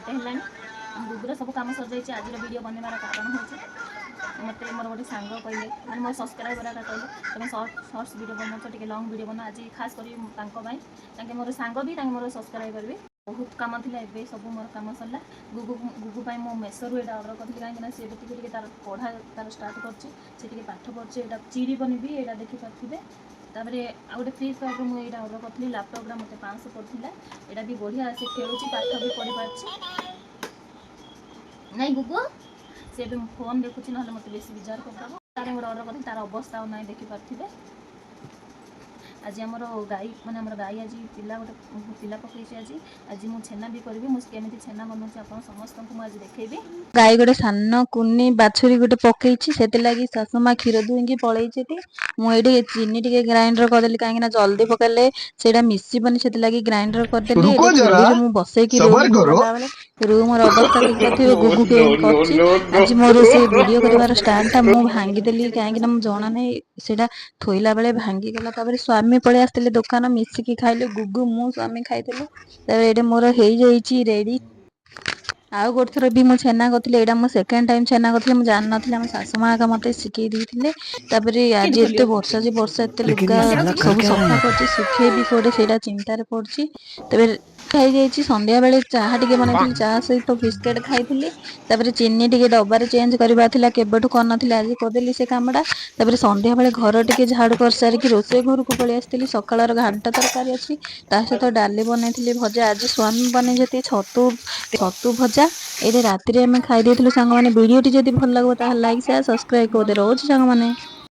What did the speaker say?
घंटे है गुगुर सब कम सर आज वीडियो बनवार कारण हूँ मत मोर गोटे सांग कहले मैंने मोर सब्सक्राइबर आगे कहले तुम सर्ट्स वीडियो बनाऊँ टे लंग वीडियो बना आज खास कर मोर सांग भी मोर सब्सक्राइबर भी बहुत कम था ए सब मोर कम सरला गुगु मो मेसरू ये अर्डर करी कहीं सी टे तार पढ़ा तार स्टार्ट कर पाठ पढ़े यहाँ चिड़बनी भी यहाँ देखिपारे तापर आ गए फ्लिपकार्ट मुझे अर्डर करी लैपटॉप मत 500 पड़ता यहाँ भी बढ़िया से खेलुची पाठ भी पढ़ी पार्टी नहीं गुगु से भी फोन देखुची ना मत बेस विजार कर तार गोटे अर्डर कर तार अवस्था ना देखिपारे आज आम गाई मैंने गाई आज पिला गोटे पिला पकई आज आज मुझे छेना भी करी मुझे छेना बनाऊँ आप समस्त को आज देखी गाई गोटे सान कुनी बाछुरी गोटे पकई से लगी शाशुमा क्षीर दुईकी पलैचे मुझे चीनी टे ग्राइंडर करदेली कहीं जल्दी पकड़े से मिसबनी से लगी ग्राइंडर करदेली चुली मुझे बसैकी रूम अवस्था देखिए गुगु के आज मोर से वीडियो कर स्टाइल टा मुझे भांगीदेली कहीं जाना नहीं से थोला बेले भांगीगला स्वामी पलि आसते दुकान मिसिकी खाइलु गुगु मु स्वामी खाई ये मोर हो रेडी आउ गोटे थर भी मुझे छेना करी यहाँ मुझे सेकेंड टाइम छेना करी मुझे जान ना शाशु माँ मत शिखई देते आज एत वर्षा जी वर्षा एत लुगा सब सफा कर सुखे भी कौटे से चिंतार पड़ी खाई संध्या बेले चाह टे बनई चाह सहित बिस्केट खाई चीनी टे डबार चेंज करवा केबठू कर आज करदेली से कमटा संध्या बेले घर टे झाड़ू कर सारिकी रोसे घर को पलि आसती सकाल घांटा तरकारी अच्छी सहित डाली बनई भजा आज स्वामी बने छतु छतु भजा ये राति में खाई सांग मैंने वीडियो जब भल लगे लाइक शेयर सब्सक्राइब कर दे रोज सांग मैंने।